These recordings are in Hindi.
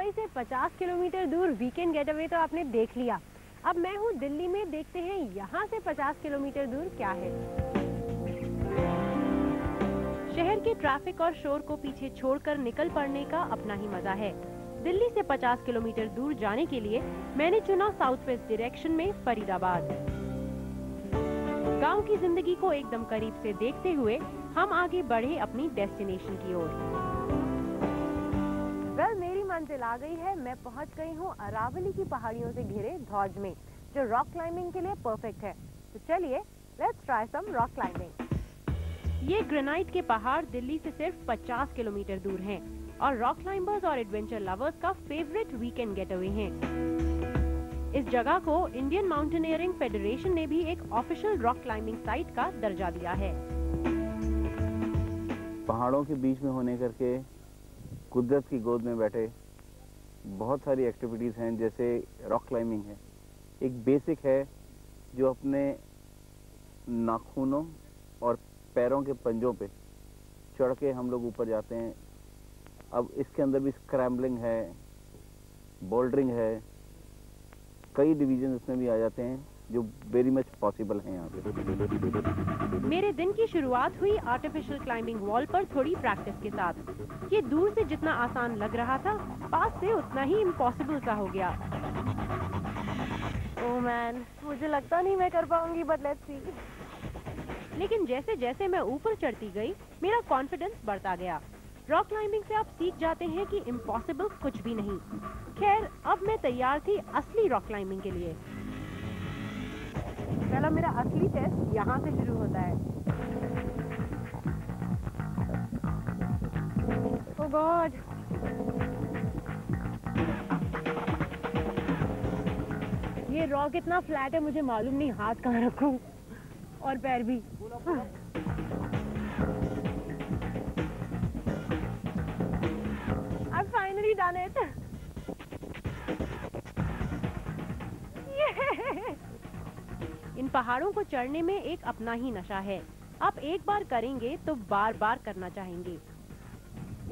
मुंबई से 50 किलोमीटर दूर वीकेंड गेटअवे तो आपने देख लिया। अब मैं हूँ दिल्ली में, देखते हैं यहाँ से 50 किलोमीटर दूर क्या है। शहर के ट्रैफिक और शोर को पीछे छोड़कर निकल पड़ने का अपना ही मजा है। दिल्ली से 50 किलोमीटर दूर जाने के लिए मैंने चुना साउथ वेस्ट डायरेक्शन में फरीदाबाद। गांव की जिंदगी को एकदम करीब से देखते हुए हम आगे बढ़े अपनी डेस्टिनेशन की ओर। मेरी मंजिल आ गई है। मैं पहुंच गई हूं अरावली की पहाड़ियों से घिरे धौज में, जो रॉक क्लाइंबिंग के लिए परफेक्ट है। तो चलिए, let's try some rock climbing. ये ग्रेनाइट के पहाड़ दिल्ली से सिर्फ 50 किलोमीटर दूर हैं और रॉक क्लाइंबर्स और एडवेंचर लवर्स का फेवरेट वीकेंड गेटअवे हैं। इस जगह को इंडियन माउंटेनियरिंग फेडरेशन ने भी एक ऑफिशियल रॉक क्लाइंबिंग साइट का दर्जा दिया है। पहाड़ों के बीच में होने करके कुदरत की गोद में बैठे बहुत सारी एक्टिविटीज़ हैं, जैसे रॉक क्लाइंबिंग है। एक बेसिक है जो अपने नाखूनों और पैरों के पंजों पे चढ़ के हम लोग ऊपर जाते हैं। अब इसके अंदर भी स्क्रैम्बलिंग है, बोल्डरिंग है, कई डिवीजन इसमें भी आ जाते हैं जो वेरी मच पॉसिबल हैं यहाँ पे। मेरे दिन की शुरुआत हुई आर्टिफिशियल क्लाइंबिंग वॉल पर थोड़ी प्रैक्टिस के साथ। ये दूर से जितना आसान लग रहा था, पास से उतना ही इम्पॉसिबल सा हो गया। ओह मैन, मुझे लगता नहीं मैं कर पाऊंगी, बट लेट्स सी। लेकिन जैसे जैसे मैं ऊपर चढ़ती गई, मेरा कॉन्फिडेंस बढ़ता गया। रॉक क्लाइंबिंग से आप सीख जाते हैं कि इम्पॉसिबल कुछ भी नहीं। खैर, अब मैं तैयार थी असली रॉक क्लाइंबिंग के लिए। पहला मेरा असली टेस्ट यहाँ से शुरू होता है। ओह गॉड, ये रॉक इतना फ्लैट है, मुझे मालूम नहीं हाथ कहाँ रखूं, और पैर भी। I've finally done it. इन पहाड़ों को चढ़ने में एक अपना ही नशा है। आप एक बार करेंगे तो बार बार करना चाहेंगे।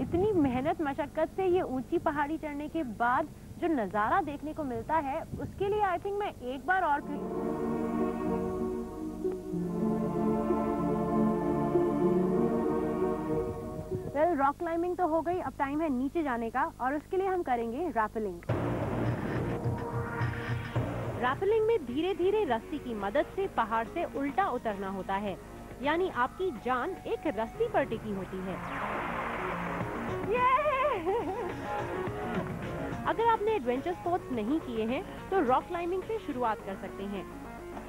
इतनी मेहनत मशक्कत से ये ऊंची पहाड़ी चढ़ने के बाद जो नजारा देखने को मिलता है, उसके लिए आई थिंक मैं एक बार और वेल, रॉक क्लाइंबिंग तो हो गई, अब टाइम है नीचे जाने का, और उसके लिए हम करेंगे रैपलिंग। रैपलिंग में धीरे धीरे रस्सी की मदद से पहाड़ से उल्टा उतरना होता है, यानी आपकी जान एक रस्सी पर टिकी होती है। अगर आपने एडवेंचर स्पोर्ट्स नहीं किए हैं तो रॉक क्लाइंबिंग से शुरुआत कर सकते हैं।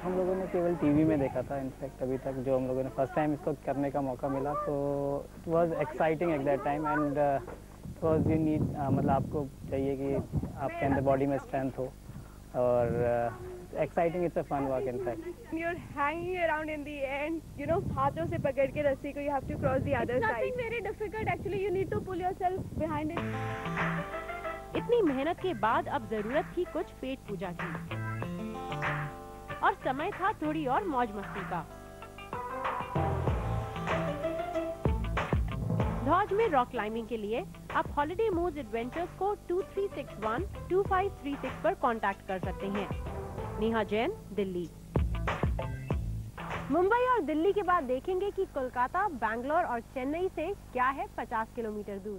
हम लोगों ने केवल टीवी में देखा था, इनफैक्ट अभी तक जो हम लोगों ने फर्स्ट टाइम इसको करने का मौका मिला, तो it was exciting at that time. And because you need, मतलब आपको चाहिए कि आपके अंदर बॉडी में स्ट्रेंथ हो, और exciting, it's a fun work in fact. You're hanging around in the end, you know, हाथों से पकड़ के रस्सी को you have to cross the other side. It's nothing very difficult actually, you need to pull yourself behind it. इतनी मेहनत के बाद अब जरूरत थी कुछ पेट पूजा की, और समय था थोड़ी और मौज मस्ती का। धौज में रॉक क्लाइंबिंग के लिए आप हॉलिडे मूव्स एडवेंचर्स को 2361-2536 पर कांटेक्ट कर सकते हैं। नेहा जैन, दिल्ली। मुंबई और दिल्ली के बाद देखेंगे कि कोलकाता, बैंगलोर और चेन्नई से क्या है 50 किलोमीटर दूर।